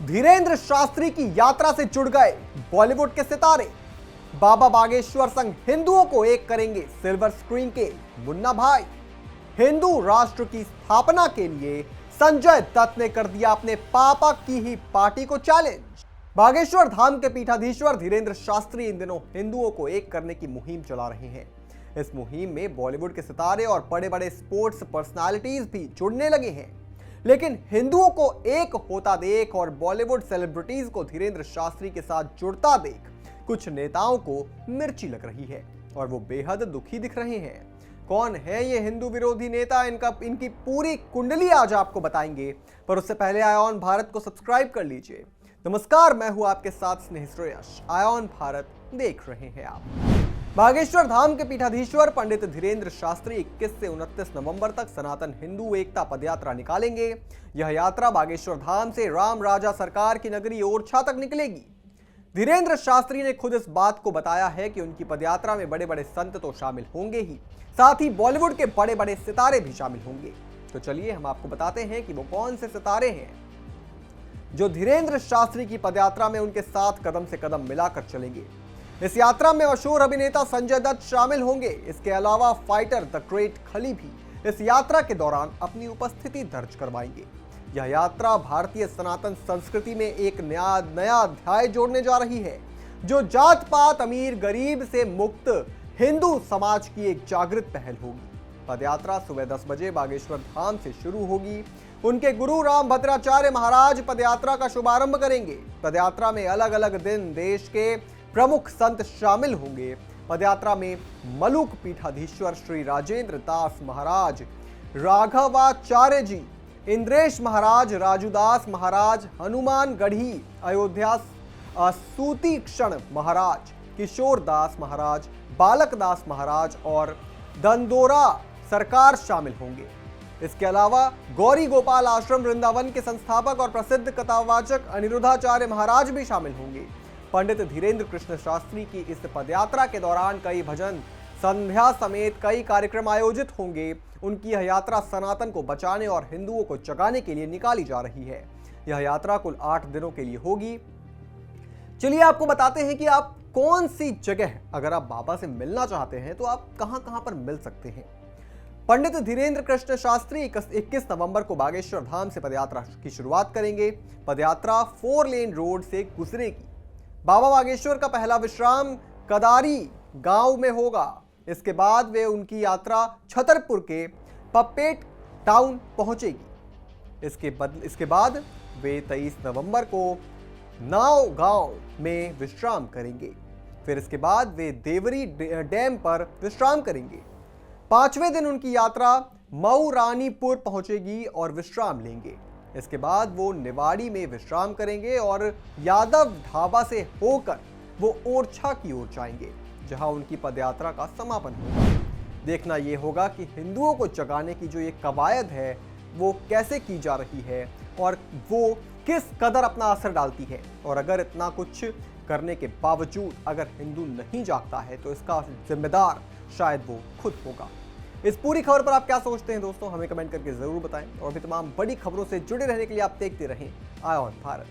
धीरेंद्र शास्त्री की यात्रा से जुड़ गए बॉलीवुड के सितारे। बाबा बागेश्वर संग हिंदुओं को एक करेंगे सिल्वर स्क्रीन के मुन्ना भाई। हिंदू राष्ट्र की स्थापना के लिए संजय दत्त ने कर दिया अपने पापा की ही पार्टी को चैलेंज। बागेश्वर धाम के पीठाधीश्वर धीरेंद्र शास्त्री इन दिनों हिंदुओं को एक करने की मुहिम चला रहे हैं। इस मुहिम में बॉलीवुड के सितारे और बड़े बड़े स्पोर्ट्स पर्सनालिटीज भी जुड़ने लगे हैं। लेकिन हिंदुओं को एक होता देख और बॉलीवुड सेलिब्रिटीज को धीरेंद्र शास्त्री के साथ जुड़ता देख कुछ नेताओं को मिर्ची लग रही है और वो बेहद दुखी दिख रहे हैं। कौन है ये हिंदू विरोधी नेता, इनकी पूरी कुंडली आज आपको बताएंगे, पर उससे पहले आयोन भारत को सब्सक्राइब कर लीजिए। नमस्कार, मैं हूं आपके साथ स्नेह श्रेयस। आयोन भारत देख रहे हैं आप। बागेश्वर धाम के पीठाधीश्वर पंडित धीरेंद्र शास्त्री 21 से 29 नवंबर तक सनातन हिंदू एकता पदयात्रा निकालेंगे। यह यात्रा बागेश्वर धाम से राम राजा सरकार की नगरी ओरछा तक निकलेगी। धीरेंद्र शास्त्री ने खुद इस बात को बताया है कि उनकी पदयात्रा में बड़े बड़े संत तो शामिल होंगे ही, साथ ही बॉलीवुड के बड़े बड़े सितारे भी शामिल होंगे। तो चलिए हम आपको बताते हैं कि वो कौन से सितारे हैं जो धीरेंद्र शास्त्री की पदयात्रा में उनके साथ कदम से कदम मिलाकर चलेंगे। इस यात्रा में मशहूर अभिनेता संजय दत्त शामिल होंगे। इसके अलावा फाइटर द ग्रेट खली भी इस यात्रा के दौरान अपनी उपस्थिति दर्ज करवाएंगे। यह यात्रा भारतीय सनातन संस्कृति में एक नया अध्याय जोड़ने जा रही है, जो जात पात अमीर गरीब से मुक्त हिंदू समाज की एक जागृत पहल होगी। पदयात्रा सुबह 10 बजे बागेश्वर धाम से शुरू होगी। उनके गुरु रामभद्राचार्य महाराज पदयात्रा का शुभारंभ करेंगे। पदयात्रा में अलग अलग दिन देश के प्रमुख संत शामिल होंगे। पदयात्रा में मलुक पीठाधीश्वर श्री राजेंद्र दास महाराज, राघवाचार्य जी, इंद्रेश महाराज, राजूदास महाराज, हनुमान गढ़ी, अयोध्या सूती क्षण महाराज, किशोर दास महाराज, बालक दास महाराज और दंदोरा सरकार शामिल होंगे। इसके अलावा गौरी गोपाल आश्रम वृंदावन के संस्थापक और प्रसिद्ध कथावाचक अनिरुद्धाचार्य महाराज भी शामिल होंगे। पंडित धीरेंद्र कृष्ण शास्त्री की इस पदयात्रा के दौरान कई भजन संध्या समेत कई कार्यक्रम आयोजित होंगे। उनकी यह यात्रा सनातन को बचाने और हिंदुओं को जगाने के लिए निकाली जा रही है। यह यात्रा कुल 8 दिनों के लिए होगी। चलिए आपको बताते हैं कि आप कौन सी जगह, अगर आप बाबा से मिलना चाहते हैं तो आप कहां पर मिल सकते हैं। पंडित धीरेंद्र कृष्ण शास्त्री 21 नवंबर को बागेश्वर धाम से पदयात्रा की शुरुआत करेंगे। पदयात्रा 4 लेन रोड से गुजरेगी। बाबा बागेश्वर का पहला विश्राम कदारी गांव में होगा। इसके बाद वे उनकी यात्रा छतरपुर के पप्पेट टाउन पहुंचेगी। इसके बाद वे 23 नवंबर को नाव गांव में विश्राम करेंगे। फिर इसके बाद वे देवरी डैम पर विश्राम करेंगे। 5वें दिन उनकी यात्रा मऊ रानीपुर पहुंचेगी और विश्राम लेंगे। इसके बाद वो निवाड़ी में विश्राम करेंगे और यादव ढाबा से होकर वो ओरछा की ओर जाएंगे, जहां उनकी पदयात्रा का समापन होगा। देखना यह होगा कि हिंदुओं को जगाने की जो ये कवायद है वो कैसे की जा रही है और वो किस कदर अपना असर डालती है। और अगर इतना कुछ करने के बावजूद अगर हिंदू नहीं जागता है तो इसका जिम्मेदार शायद वो खुद होगा। इस पूरी खबर पर आप क्या सोचते हैं दोस्तों, हमें कमेंट करके जरूर बताएं। और भी तमाम बड़ी खबरों से जुड़े रहने के लिए आप देखते रहें आयोन भारत।